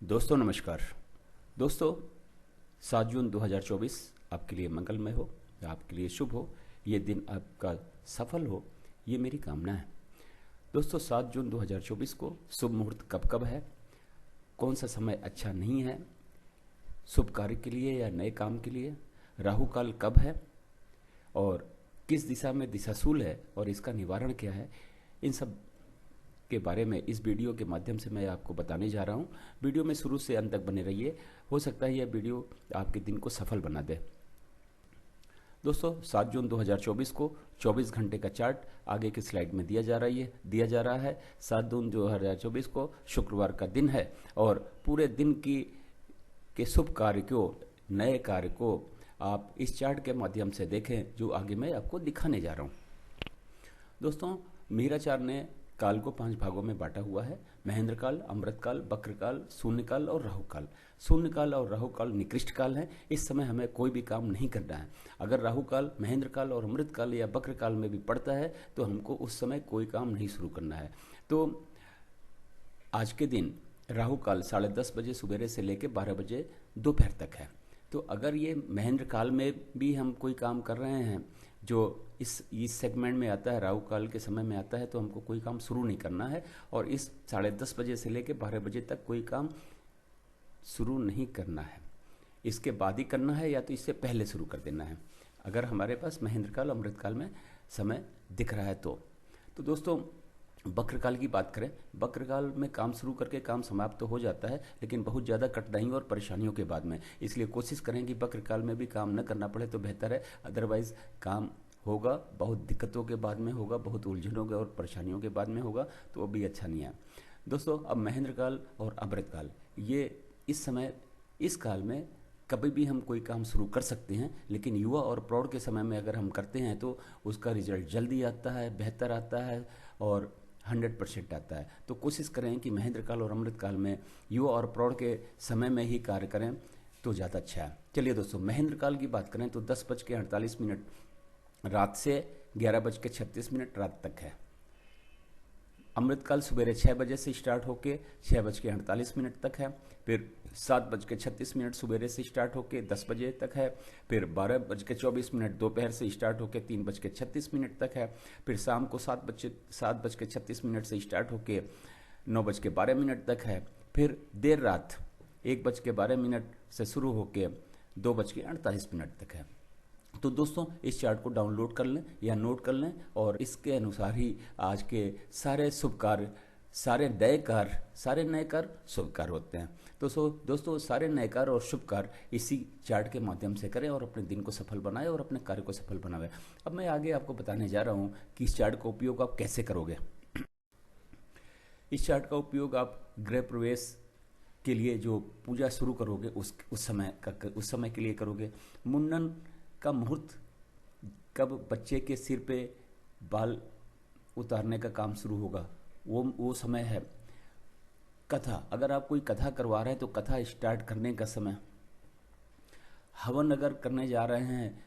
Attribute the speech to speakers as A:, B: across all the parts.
A: दोस्तों नमस्कार। दोस्तों 7 जून 2024 आपके लिए मंगलमय हो, आपके लिए शुभ हो, ये दिन आपका सफल हो, ये मेरी कामना है। दोस्तों 7 जून 2024 को शुभ मुहूर्त कब कब है, कौन सा समय अच्छा नहीं है, शुभ कार्य के लिए या नए काम के लिए, राहु काल कब है और किस दिशा में दिशाशूल है और इसका निवारण क्या है, इन सब के बारे में इस वीडियो के माध्यम से मैं आपको बताने जा रहा हूं। वीडियो में शुरू से अंत तक बने रहिए, हो सकता है यह वीडियो आपके दिन को सफल बना दे। दोस्तों 7 जून 2024 को 24 घंटे का चार्ट आगे की स्लाइड में दिया जा रहा है। 7 जून 2024 को शुक्रवार का दिन है और पूरे दिन के शुभ कार्य को, नए कार्य को आप इस चार्ट के माध्यम से देखें जो आगे मैं आपको दिखाने जा रहा हूँ। दोस्तों मेरा चार्ट ने काल को 5 भागों में बांटा हुआ है। महेंद्र काल, अमृत काल, बक्र काल, शून्य काल और राहु काल। शून्य काल और राहु काल निकृष्ट काल है। इस समय हमें कोई भी काम नहीं करना है। अगर राहु काल, महेंद्र काल और अमृत काल या बक्र काल में भी पड़ता है तो हमको उस समय कोई काम नहीं शुरू करना है। तो आज के दिन राहु काल 10:30 बजे सुबेरे से लेकर 12 बजे दोपहर तक है। तो अगर ये महेंद्र काल में भी हम कोई काम कर रहे हैं जो इस सेगमेंट में आता है, राहु काल के समय में आता है, तो हमको कोई काम शुरू नहीं करना है और इस 10:30 बजे से लेकर 12 बजे तक कोई काम शुरू नहीं करना है। इसके बाद ही करना है या तो इससे पहले शुरू कर देना है, अगर हमारे पास महेंद्र काल अमृत काल में समय दिख रहा है तो दोस्तों बक्र काल की बात करें, बक्र काल में काम शुरू करके काम समाप्त तो हो जाता है, लेकिन बहुत ज़्यादा कठिनाइयों और परेशानियों के बाद में। इसलिए कोशिश करें कि बक्र काल में भी काम न करना पड़े तो बेहतर है, अदरवाइज़ काम होगा बहुत दिक्कतों के बाद में होगा, बहुत उलझनों के और परेशानियों के बाद में होगा, तो वो भी अच्छा नहीं है। दोस्तों अब महेंद्र काल और अमृत काल, ये इस काल में कभी भी हम कोई काम शुरू कर सकते हैं, लेकिन युवा और प्रौढ़ के समय में अगर हम करते हैं तो उसका रिजल्ट जल्दी आता है, बेहतर आता है और 100% आता है। तो कोशिश करें कि महेंद्र काल और अमृत काल में युवा और प्रौढ़ के समय में ही कार्य करें तो ज़्यादा अच्छा है। चलिए दोस्तों महेंद्र काल की बात करें तो 10:48 रात से 11:36 रात तक है। अमृत काल सुबह 6 बजे से स्टार्ट होके 6:48 तक है। फिर 7:36 सुबह से स्टार्ट होके 10 बजे तक है। फिर 12:24 दोपहर से स्टार्ट होके 3:36 तक है। फिर शाम को 7:36 से स्टार्ट होके 9:12 तक है। फिर देर रात 1:12 से शुरू होके 2:48 तक है। तो दोस्तों इस चार्ट को डाउनलोड कर लें या नोट कर लें और इसके अनुसार ही आज के सारे शुभ कार्य, सारे नए कार्य शुभ कार्य होते हैं। तो दोस्तों सारे नए कार्य और शुभ कार्य इसी चार्ट के माध्यम से करें और अपने दिन को सफल बनाएं और अपने कार्य को सफल बनाएं। अब मैं आगे आपको बताने जा रहा हूं कि इस चार्ट का उपयोग आप कैसे करोगे। इस चार्ट का उपयोग आप गृह प्रवेश के लिए जो पूजा शुरू करोगे उस समय के लिए करोगे। मुंडन का मुहूर्त कब बच्चे के सिर पे बाल उतारने का काम शुरू होगा, वो समय है। कथा, अगर आप कोई कथा करवा रहे हैं तो कथा स्टार्ट करने का समय। हवन अगर करने जा रहे हैं,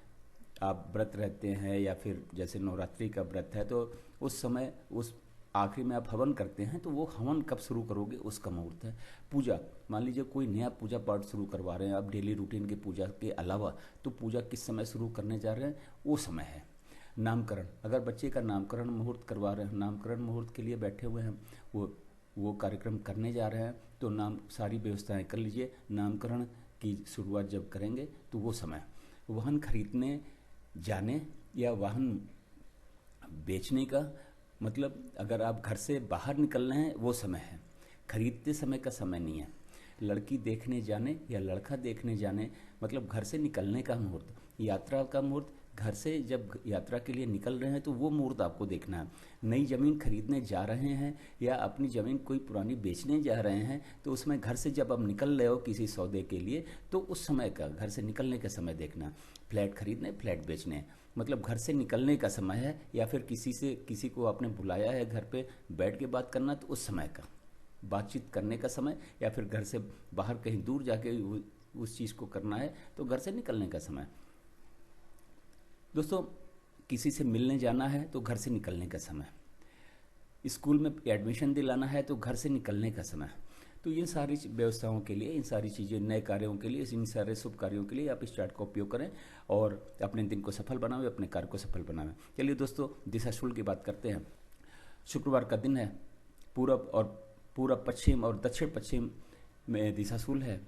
A: आप व्रत रहते हैं या फिर जैसे नवरात्रि का व्रत है तो उस समय उस आखिरी में आप हवन करते हैं तो वो हवन कब शुरू करोगे उसका मुहूर्त है। पूजा, मान लीजिए कोई नया पूजा पाठ शुरू करवा रहे हैं आप डेली रूटीन के पूजा के अलावा, तो पूजा किस समय शुरू करने जा रहे हैं वो समय है। नामकरण, अगर बच्चे का नामकरण मुहूर्त करवा रहे हैं, नामकरण मुहूर्त के लिए बैठे हुए हैं, वो कार्यक्रम करने जा रहे हैं तो सारी व्यवस्थाएं कर लीजिए। नामकरण की शुरुआत जब करेंगे तो वो समय। वाहन खरीदने जाने या वाहन बेचने का मतलब, अगर आप घर से बाहर निकल रहे हैं वो समय है, खरीदते समय का समय नहीं है। लड़की देखने जाने या लड़का देखने जाने मतलब घर से निकलने का मुहूर्त। यात्रा का मुहूर्त, घर से जब यात्रा के लिए निकल रहे हैं तो वो मुहूर्त आपको देखना है। नई ज़मीन खरीदने जा रहे हैं या अपनी ज़मीन कोई पुरानी बेचने जा रहे हैं तो उसमें घर से जब आप निकल रहे हो किसी सौदे के लिए तो उस समय का, घर से निकलने का समय देखना। फ्लैट खरीदने, फ्लैट बेचने मतलब घर से निकलने का समय है, या फिर किसी को आपने बुलाया है घर पे बैठ के बात करना तो उस समय का बातचीत करने का समय, या फिर घर से बाहर कहीं दूर जाके उस चीज़ को करना है तो घर से निकलने का समय। दोस्तों किसी से मिलने जाना है तो घर से निकलने का समय। स्कूल में एडमिशन दिलाना है तो घर से निकलने का समय। तो इन सारी व्यवस्थाओं के लिए, इन सारी चीज़ें, नए कार्यों के लिए, इन सारे शुभ कार्यों के लिए आप इस चार्ट का उपयोग करें और अपने दिन को सफल बनाएं, अपने कार्य को सफल बनाएं। चलिए दोस्तों, दिशाशूल की बात करते हैं। शुक्रवार का दिन है, पूरब पश्चिम और दक्षिण पश्चिम में दिशाशूल है।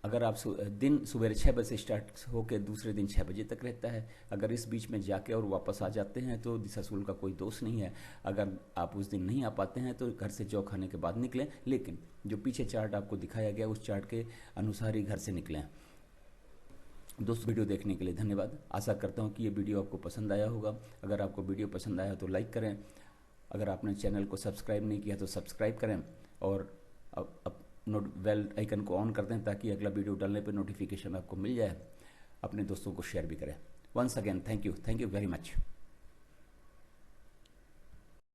A: अगर आप दिन सुबह 6 बजे से स्टार्ट होकर दूसरे दिन 6 बजे तक रहता है। अगर इस बीच में जाके और वापस आ जाते हैं तो दिशाशूल का कोई दोष नहीं है। अगर आप उस दिन नहीं आ पाते हैं तो घर से जौ खाने के बाद निकलें, लेकिन जो पीछे चार्ट आपको दिखाया गया उस चार्ट के अनुसार ही घर से निकलें। दोस्तों, वीडियो देखने के लिए धन्यवाद। आशा करता हूँ कि ये वीडियो आपको पसंद आया होगा। अगर आपको वीडियो पसंद आया तो लाइक करें, अगर आपने चैनल को सब्सक्राइब नहीं किया तो सब्सक्राइब करें और अब बेल आइकन को ऑन कर दें ताकि अगला वीडियो डालने पर नोटिफिकेशन आपको मिल जाए। अपने दोस्तों को शेयर भी करें। Once again thank you very much.